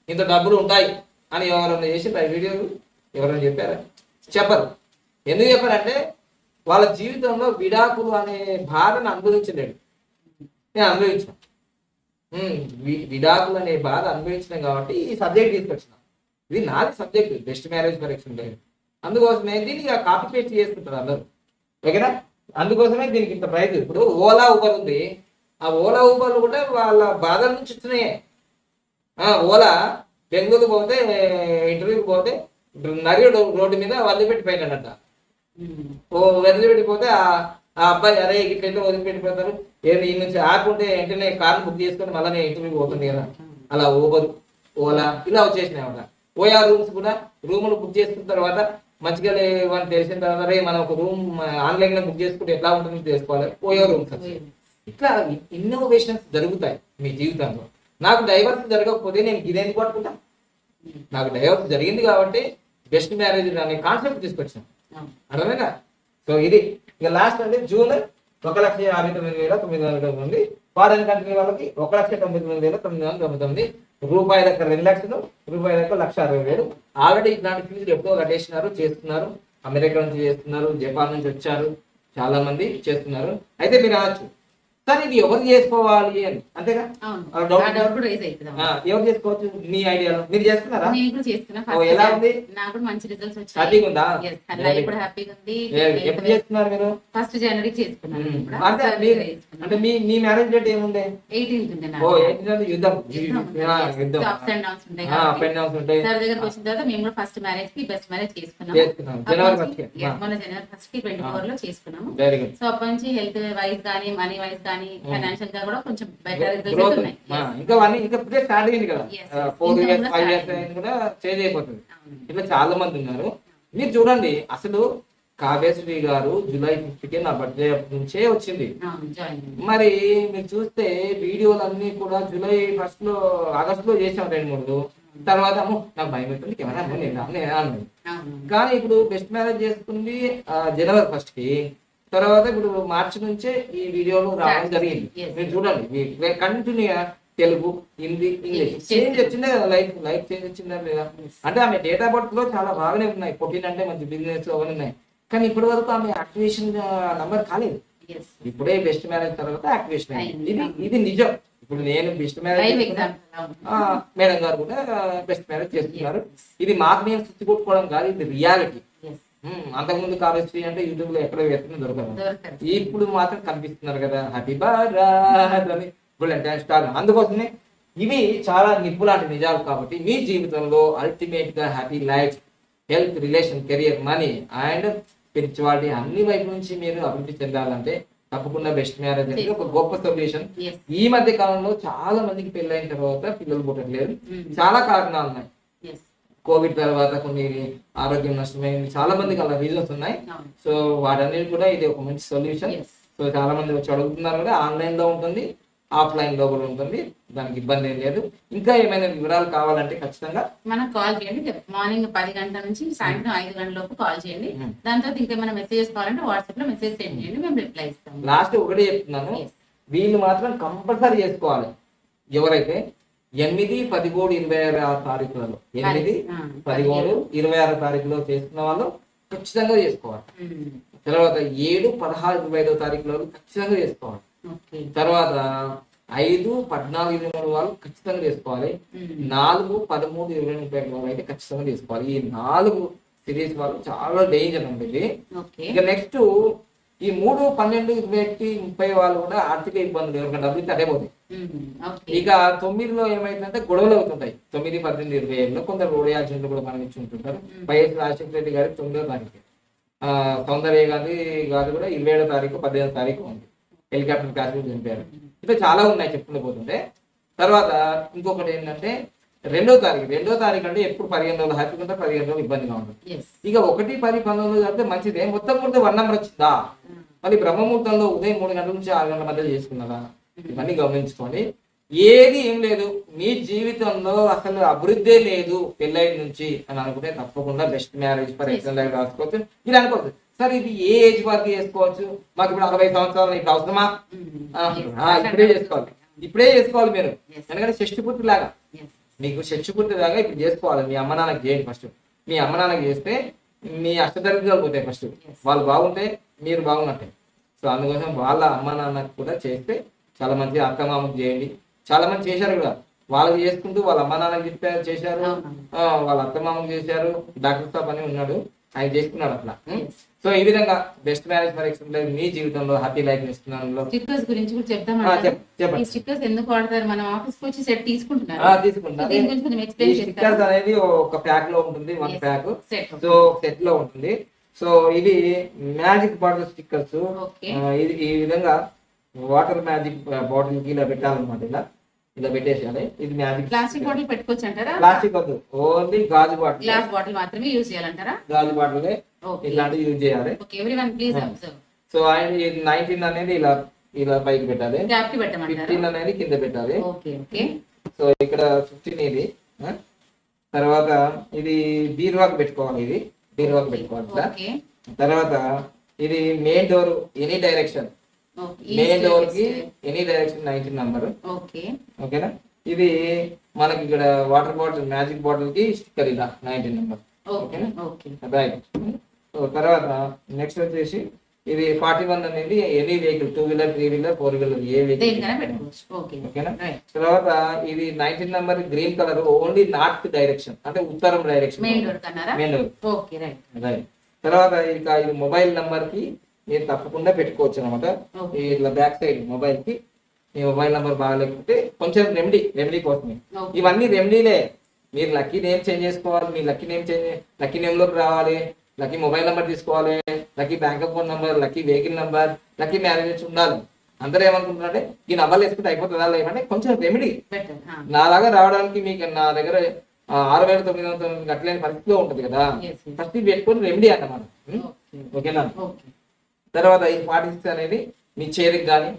S2: ఇంత డబ్బులు ఉంటాయి అని ఎవరైనా చేసి వీడియోలు ఎవరైనా చెప్పారా? చెప్పరు. ఎందుకు చెప్పారంటే వాళ్ళ జీవితంలో విడాకులు అనే బాధను అనుభవించలేడు. నేను అనుభవించాను. విడాకులు అనే బాధ అనుభవించినాం కాబట్టి ఈ సబ్జెక్ట్ తీసుకొచ్చిన. ఇది నాది సబ్జెక్ట్, బెస్ట్ మ్యారేజ్ కరెక్షన్ లేదు. అందుకోసమే దీన్ని కాపీ పేస్ట్ చేసుకుంటారు అందరూ. ఓకేనా? అందుకోసమే దీనికి ఇంత ప్రైజ్. ఇప్పుడు ఓలా ఊబర్ ఉంది. ఆ ఓలా ఊబర్లు కూడా వాళ్ళ బాధల నుంచి వచ్చినాయే. ఓలా బెంగళూరు పోతే, ఇంటర్వ్యూకి పోతే నరి రోడ్డు మీద వదిలిపెట్టి పోయినాడంట. వదిలిపెట్టిపోతే ఆ అబ్బాయి, అరే ఇట్లయితే వదిలిపెట్టిపోతారు, ఏది ఈ నుంచి యాప్ ఉంటే వెంటనే కార్ బుక్ చేసుకొని మళ్ళీ నేను ఇంటర్వ్యూకి పోతుంది కదా, అలా ఊబర్, ఓలా ఇలా వచ్చేసినాయి అన్నమాట. ఓయా రూమ్స్ కూడా రూములు బుక్ చేసుకున్న తర్వాత మంచిగా లేవని తెలిసిన తర్వాత మనం ఒక రూమ్ ఆన్లైన్ లో బుక్ చేసుకుంటే ఎట్లా ఉంటుందో తెలుసుకోవాలి. ఓయో రూమ్స్ ఇట్లా ఇన్నోవేషన్స్ జరుగుతాయి మీ జీవితంలో. నాకు డైవర్స్ జరగకపోతే నేను ఇదేందుకు పట్టుకుంటా? నాకు డైవర్స్ జరిగింది కాబట్టి బెస్ట్ మ్యారేజ్ అనే కాన్సెప్ట్ తీసుకొచ్చాను, అర్థమైనా? సో ఇది ఇక లాస్ట్ అంటే జూన్ 1,59,999 ఉంది. ఫారెన్ కంట్రీ వాళ్ళకి 1,99,999 రూపాయలకు 2 లక్షలు, రూపాయలకు 1,60,000. ఆల్రెడీ ఇట్లాంటి ఫీజులు ఎప్పుడో కట్టేసినారు, చేస్తున్నారు. అమెరికా నుంచి చేస్తున్నారు, జపాన్ నుంచి వచ్చారు, చాలా మంది చేస్తున్నారు. అయితే మీరు అనొచ్చు సార్ ఇది ఎవరు చేసుకోవాలి అని, అంతేగా? ఎవరు చేసుకోవచ్చు మీ ఐడియాలో? మీరు చేసుకున్నారా? ఎలా ఉంది?
S1: నాకు మంచి రిజల్ట్స్ వచ్చాయి.
S2: హ్యాపీగా ఉందా?
S1: ఇప్పుడు హ్యాపీగా ఉంది.
S2: ఎప్పుడు చేస్తున్నారు మీరు?
S1: 1st జనవరికి చేసుకున్నాను.
S2: అంటే మీ మ్యారేజ్ డేట్ ఏముంది?
S1: 18th ఉంది.
S2: ఓ 18th యుద్ధం యుద్ధం
S1: అప్స్ అండ్ డౌన్స్ ఉంటాయి.
S2: అప్ అండ్ డౌన్స్ ఉంటాయి.
S1: సార్ దగ్గరికి వచ్చిన తర్వాత మేము కూడా ఫస్ట్ మ్యారేజ్ కి బెస్ట్ మ్యారేజ్ చేసుకున్నాము.
S2: జనవరి 1st
S1: మన జనవరి 1st కి 24 లో చేసుకున్నాము.
S2: Very good.
S1: సో అప్పటి నుంచి హెల్త్ వైజ్ గానీ, మనీ వైజ్ గానీ, ఫైనాన్షియల్ గా కూడా కొంచెం బెటర్ రిజల్ట్స్ ఉన్నాయి.
S2: ఇంకా ఇంకా స్టార్ట్ అయింది కదా, 4 years 5 years అయింది కూడా చేంజ్ అయిపోతుంది. ఇట్లా చాలా మంది ఉన్నారు. మీరు చూడండి, అసలు కావ్యశ్రీ గారు July 5th నా బర్త్డే నుంచే వచ్చింది. మరి మీరు చూస్తే వీడియోలు అన్ని కూడా July 1st లో, ఆగస్ట్ లో చేసాం 2-3. తర్వాత నాకు భయం పెట్టింది కెమెరా అన్నది. కానీ ఇప్పుడు బెస్ట్ మ్యారేజ్ చేసుకుంది January 1st కి. తర్వాత ఇప్పుడు మార్చి నుంచే ఈ వీడియోలు రావడం జరిగింది. మీరు చూడండి, కంటిన్యూగా తెలుగు, హిందీ, ఇంగ్లీష్ చేంజ్ వచ్చిందే కదా, లైఫ్ చేంజ్ వచ్చిందా లేదా? అంటే ఆమె డేట్ ఆఫ్ బర్త్ లో చాలా బాగానే ఉన్నాయి. 14 అంటే మంచి బిజినెస్ అవన్నీ ఉన్నాయి. కానీ ఇప్పటి వరకు ఆమె యాక్టివేషన్ నంబర్ కాలేదు. ఇప్పుడే బెస్ట్ మ్యారేజ్ తర్వాత యాక్టివేషన్ అయింది. ఇది నిజం. ఇప్పుడు నేను బెస్ట్ మ్యారేజ్, మేడం గారు కూడా బెస్ట్ మ్యారేజ్ చేస్తున్నారు. ఇది మాకు నేను సుత్తి కొట్టుకోవడం కాదు, ఇది రియాలిటీ. అంతకుముందు కావ్యశ్రీ అంటే యూట్యూబ్ లో ఎక్కడ వేస్తున్నా దొరకదు. ఇప్పుడు మాత్రం కనిపిస్తున్నారు కదా, హ్యాపీ బర్త్డే అని స్టార్. అందుకోసమే ఇవి చాలా నిప్పులాంటి నిజాలు. కాబట్టి మీ జీవితంలో అల్టిమేట్ గా happy life, health, relation, career, money and spirituality అన్ని వైపు నుంచి మీరు అభివృద్ధి చెందాలంటే తప్పకుండా బెస్ట్ మ్యారేజ్ అనేది ఒక గొప్ప సొల్యూషన్. ఈ మధ్య కాలంలో చాలా మందికి పెళ్ళైన తర్వాత పిల్లలు పుట్టట్లేదు. చాలా కారణాలు ఉన్నాయి. కోవిడ్ తర్వాత కొన్ని ఆరోగ్యం నష్టమైంది, చాలా మందికి అలా రీజన్స్ ఉన్నాయి. సో వాటన్నిటి కూడా ఇది ఒక మంచి సొల్యూషన్. సో చాలా మంది వచ్చి అడుగుతున్నారు కూడా, ఆన్లైన్ లో ఉంటుంది, ఆఫ్లైన్ లో కూడా ఉంటుంది, దానికి ఇబ్బంది ఏం లేదు. ఇంకా ఏమైనా వివరాలు కావాలంటే ఖచ్చితంగా
S1: మనకు కాల్ చేయండి. మార్నింగ్ 10 గంటల నుంచి సాయంత్రం 5 గంటల లోపు కాల్ చేయండి. దాని తర్వాత ఇంకేమైనా మెసేజెస్ కావాలంటే వాట్సాప్ లో మెసేజ్ సెండ్ చేయండి, మేము రిప్లై ఇస్తాం.
S2: లాస్ట్ ఒకటే చెప్తున్నాను, వీళ్ళు మాత్రం కంపల్సరీ చేసుకోవాలి. ఎవరైతే 8, 13, 26 తారీఖులలో 8, 13, 26 తారీఖులో చేసుకున్న వాళ్ళు ఖచ్చితంగా చేసుకోవాలి. తర్వాత 7, 16, 25 తారీఖులో ఖచ్చితంగా చేసుకోవాలి. తర్వాత 5, 14, 23 వాళ్ళు ఖచ్చితంగా చేసుకోవాలి. 4, 13, 20, 30 వాళ్ళు అయితే ఖచ్చితంగా చేసుకోవాలి. ఈ 4 సిరీస్ వాళ్ళు చాలా డేంజర్ ఉండేది. ఇక నెక్స్ట్ ఈ 3, 12, 21, 30 వాళ్ళు కూడా ఆర్థిక ఇబ్బందులు, ఎవరికైనా డబ్బులు తగ్గిపోతాయి. ఇక 9లో ఏమైందంటే గొడవలు అవుతుంటాయి. 9, 18, 27లో కొందరు రోడ్ యాక్సిడెంట్లు కూడా మనం ఇచ్చి ఉంటుంటారు. వైఎస్ రాజశేఖర రెడ్డి గారి 9వ తారీఖు, సౌందర్య గాంధీ గారు కూడా 27వ తారీఖు, 18వ తారీఖు ఉంది. హెలికాప్టర్ క్రాష్ చనిపోయారు. ఇట్లా చాలా ఉన్నాయి చెప్పుకుంటూ పోతుంటే. తర్వాత ఇంకొకటి ఏంటంటే 2వ తారీఖు అంటే ఎప్పుడు 15 రోజులు హ్యాపీగా ఉంటారు, 15 రోజులు ఇబ్బందిగా ఉంటుంది. ఇక 1, 10, 19 అంటే మంచిదే. మొత్తం కూడా 1 నెంబర్ వచ్చిందా? మళ్ళీ బ్రహ్మముహూర్తంలో ఉదయం 3 గంటల నుంచి 6 గంటల మధ్య చేసుకున్నారా? ఇవన్నీ గమనించుకోండి. ఏది ఏం లేదు, మీ జీవితంలో అసలు అభివృద్ధి లేదు పెళ్ళైన నుంచి అని అనుకుంటే తప్పకుండా బెస్ట్ మ్యారేజ్ ఫర్ ఎక్సలెంట్ రాసుకోవచ్చు. మీరు అనుకోవచ్చు సార్ ఇది ఏ ఏజ్ వరకు చేసుకోవచ్చు, మాకు ఇప్పుడు 60 సంవత్సరాలు ఇప్పుడు అవసరమా? ఇప్పుడే చేసుకోవాలి మీరు. ఎందుకంటే షష్టి పూర్తి లాగా, మీకు షష్టి పూర్తి లాగా ఇప్పుడు చేసుకోవాలి. మీ అమ్మ నాన్నకి చేయండి ఫస్ట్. మీ అమ్మ నాన్నకి చేస్తే మీ అష్టదరిద్రాలు పోతాయి. ఫస్ట్ వాళ్ళు బాగుంటే మీరు బాగున్నట్టే. సో అందుకోసం వాళ్ళ అమ్మ నాన్నకు కూడా చేస్తే చాలా మంచి అత్తమామకు చేయండి. చాలా మంది చేశారు కూడా, వాళ్ళకి చేసుకుంటూ వాళ్ళ అమ్మ నాన్నకి చెప్పారు, చేశారు, వాళ్ళ అత్తమామకు చేశారు. డాక్టర్ సాబ్ అని ఉన్నాడు, ఆయన చేసుకున్నాడు అట్లా. సో ఈ విధంగా బెస్ట్ మ్యారేజ్ ఫర్ ఎక్సలెంట్ మీ జీవితంలో హ్యాపీ లైఫ్ ఇస్తున్నాను.
S1: స్టిక్కర్స్ గురించి కూడా చెప్తాం. స్టిక్కర్స్ ఎందుకు వాడతారు? మనం ఆఫీస్ కి వచ్చి సెట్ తీసుకుంటున్నారు.
S2: స్టిక్కర్స్ అనేది ఒక ప్యాక్ లో ఉంటుంది, 1 ప్యాక్. సో సెట్ లో ఉంటుంది. సో ఇది మ్యాజిక్ బాటిల్ స్టిక్కర్స్. ఇది ఈ విధంగా వాటర్ మ్యాజిక్ బాటిల్ కి ఇలా పెట్టాలన్నమాట. ఇలా ఇలా పెట్టేసేయాలి. ఇది మ్యాజిక్.
S1: ప్లాస్టిక్ బాటిల్ పెట్టుకోవచ్చు అంటారా?
S2: ప్లాస్టిక్ వద్దు, ఓన్లీ గాజు బాటిల్,
S1: గ్లాస్ బాటిల్ మాత్రమే యూజ్ చేయాలంటారా?
S2: గాజు బాటిల్ ఇట్లాంటివి యూజ్ చేయాలి.
S1: Okay, everyone please observe.
S2: So ఆయన 19 అనేది ఇలా ఇలా పైకి పెట్టాలి,
S1: క్యాప్ కి పెట్టమంటారా?
S2: 15 అనేది కింద పెట్టాలి.
S1: Okay okay.
S2: సో ఇక్కడ 15 ఇది. తర్వాత ఇది బీరువాకి పెట్టుకోవాలి, ఇది బీరువాకి పెట్టుకోవాలి ఇట్లా.
S1: ఓకే.
S2: తర్వాత ఇది main door any direction, main door కి ఎనీ డైరెక్షన్ 19 నంబర్.
S1: ఓకే
S2: ఓకేనా. ఇది మనకి ఇక్కడ వాటర్ బాటిల్ మ్యాజిక్ బాటిల్ కి స్టిక్కర్ ఇలా 19 నంబర్.
S1: ఓకేనా? Okay
S2: right. సో తర్వాత నెక్స్ట్ వచ్చేసి ఇది 41 అనేది any vehicle, 2 wheeler 3 wheeler 4 wheeler ఏ
S1: దేనికైనా
S2: వెహికల్.
S1: పెట్టుకోవచ్చు. ఓకే
S2: ఓకేనా.
S1: రైట్.
S2: తర్వాత ఇది 19 number green colour, only north direction అంటే ఉత్తరం డైరెక్షన్,
S1: మెయిన్ డోర్ కన్నారా?
S2: Main door.
S1: Okay right.
S2: Right. తర్వాత ఇంకా ఇది మొబైల్ నంబర్ కి మీరు తప్పకుండా పెట్టుకోవచ్చు అనమాట.
S1: Okay.
S2: ఇట్లా బ్యాక్ సైడ్ మొబైల్ కి మీ మొబైల్ నంబర్ బాగాలేకపోతే కొంచెం రెమెడీ కోసమే.
S1: Okay.
S2: ఇవన్నీ రెమెడీలే. మీరు లక్కీ నేమ్ చేంజ్ చేసుకోవాలి, మీ లక్కీ నేమ్ లోకి రావాలి, లక్కీ మొబైల్ నెంబర్ తీసుకోవాలి, lucky bank account number, lucky vehicle number, lucky marriage ఉండాలి. అందరూ ఏమనుకుంటున్నారంటే ఈ నంబర్లు వేసుకుంటే అయిపోతుందా లేదంటే కొంచెం రెమెడీ.
S1: బెటర్.
S2: నాలాగా రావడానికి మీకు నా దగ్గర 6,990 అట్లేని పరిస్థితిలో ఉంటుంది కదా.
S1: Yes, yes.
S2: ఫస్ట్ ఇది పెట్టుకొని రెమెడీ అన్నమాట.
S1: ఓకే
S2: ఓకేనా.
S1: ఓకే.
S2: తర్వాత ఈ 46 అనేది మీ చేరికి కానీ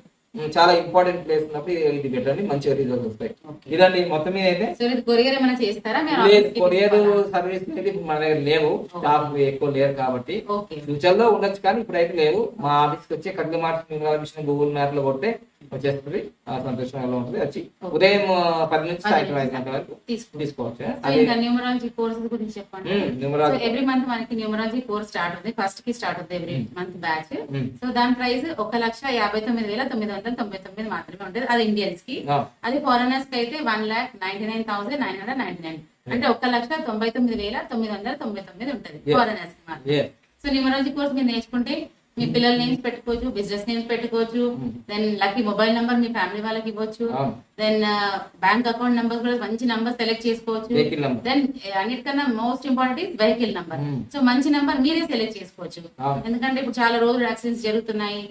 S2: చాలా ఇంపార్టెంట్ ప్లేస్ ఉన్నప్పుడు ఇది పెట్టండి, మంచిగా రిజల్ట్స్ వస్తాయి.
S1: Okay.
S2: ఇదండి మొత్తం మీద అయితే.
S1: సో ఇది కొరియర్ ఏమైనా చేస్తారా? మీరు
S2: లేదు,
S1: ఆఫీస్కి
S2: కొరియర్
S1: తీసుకోవాలా?
S2: సర్వీస్ అనేది మన దగ్గర లేవు, స్టాఫ్ ఎక్కువ లేరు కాబట్టి.
S1: ఓకే
S2: ఫ్యూచర్ లో ఉండొచ్చు కానీ ఇప్పుడైతే లేవు. మా ఆఫీస్ కి వచ్చే కడ్లు మార్చి గూగుల్ మ్యాప్ లో కొడితే వచ్చేస్తుంది. సంతోషంగా ఉంటుంది. వచ్చి ఉదయం 10 నుంచి సాయంత్రం 5 గంటల వరకు తీసుకోవచ్చు.
S1: సో ఇంకా న్యూమరాలజీ కోర్సెస్ గురించి చెప్పండి.
S2: న్యూమరాలజీ
S1: ఎవ్రీ మంత్ మనకి న్యూమరాలజీ కోర్స్ స్టార్ట్ అవుతుంది. ఫస్ట్ కి స్టార్ట్ అవుతుంది every month batch.
S2: Hmm.
S1: So దాని ప్రైస్ 1,59,999 మాత్రమే ఉంటుంది. అది ఇండియన్స్ కి. అది ఫారినర్స్ కి అయితే 1,99,999 అంటే 1,99,999 ఉంటుంది ఫారినర్స్ కి మాత్రం. సో న్యూమరాలజీ కోర్స్ మీరు నేర్చుకుంటే మీ పిల్లల నేమ్స్ పెట్టుకోవచ్చు, బిజినెస్ నేమ్స్ పెట్టుకోవచ్చు, దెన్ లక్కీ మొబైల్ నంబర్ మీ ఫ్యామిలీ వాళ్ళకి ఇవ్వచ్చు, దెన్ బ్యాంక్ అకౌంట్ నంబర్ కూడా మంచి నంబర్ సెలెక్ట్ చేసుకోవచ్చు, దెన్ అన్నిటికన్నా most important is vehicle number. So మంచి నంబర్ మీరే సెలెక్ట్ చేసుకోవచ్చు. ఎందుకంటే ఇప్పుడు చాలా రోజులు యాక్సిడెంట్స్ జరుగుతున్నాయి.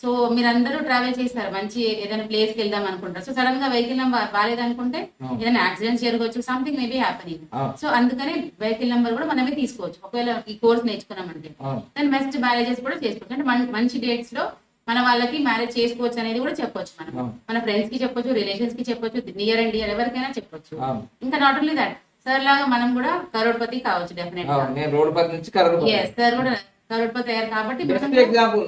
S1: సో మీరందరూ ట్రావెల్ చేస్తారు, మంచి ఏదైనా ప్లేస్ కి వెళ్దాం అనుకుంటారు. సో సడన్ గా వెహికల్ నెంబర్ బాగాలేదనుకుంటే ఏదైనా యాక్సిడెంట్స్ జరగవచ్చు, సంథింగ్ మేబీ హ్యాపెనింగ్. సో అందుకనే వెహికల్ నెంబర్ కూడా మనమే తీసుకోవచ్చు ఒకవేళ ఈ కోర్స్ నేర్చుకున్నామంటే. దాని బెస్ట్ మ్యారేజెస్ కూడా చేసుకోవచ్చు. అంటే మంచి డేట్స్ లో మన వాళ్ళకి మ్యారేజ్ చేసుకోవచ్చు అనేది కూడా చెప్పొచ్చు. మనం మన ఫ్రెండ్స్ కి చెప్పొచ్చు, రిలేషన్స్ కి చెప్పొచ్చు, నియర్ అండ్ డియర్ ఎవరికైనా చెప్పొచ్చు. ఇంకా నాట్ ఓన్లీ దట్, సార్ లాగా మనం కూడా కరోడ్పతి కావచ్చు డెఫినెట్ గా. సార్ కూడా కరోడ్పతి అయ్యారు కాబట్టి.
S2: బెస్ట్ ఎగ్జాంపుల్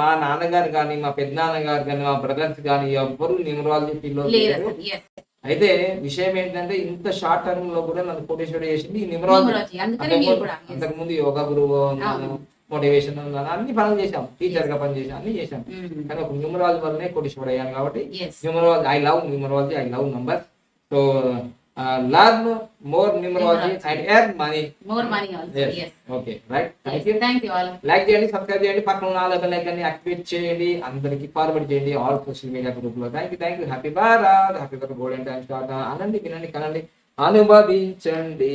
S2: మా నాన్నగారు కానీ, మా పెద్ద నాన్నగారు కానీ, మా బ్రదర్స్ కానీ ఎవ్వరు న్యూమరాలజీ ఫీల్డ్ లో లేరు. అయితే విషయం ఏంటంటే ఇంత షార్ట్ టర్మ్ లో కూడా నన్ను కోటేశ్వర చేసింది న్యూమరాలజీ. అంతకు ముందు యోగా గురువు ఉన్నాను, మోటివేషన్ ఉన్నాను, అన్ని పనులు చేశాం, టీచర్ గా పని చేశాం, అన్ని చేశాం. కానీ ఒక న్యూమరాలజీ వల్లనే కోటేశ్వర అయ్యాను కాబట్టి numerology, I love numerology, I love number. So learn more numerology and earn money.
S1: More money also. Yes.
S2: Okay, right.
S1: Thank you all.
S2: Like చేయండి, సబ్స్క్రైబ్ చేయండి, పక్కన ఉన్న బెల్ ఐకాన్ ని యాక్టివేట్ చేయండి, అందరికి ఫార్వర్డ్ చేయండి ఆల్ సోషల్ మీడియా గ్రూప్ లో. Thank you. Happy Bharat, happy Bharat golden time start. అనండి, వినండి, కనండి, అనుభవించండి.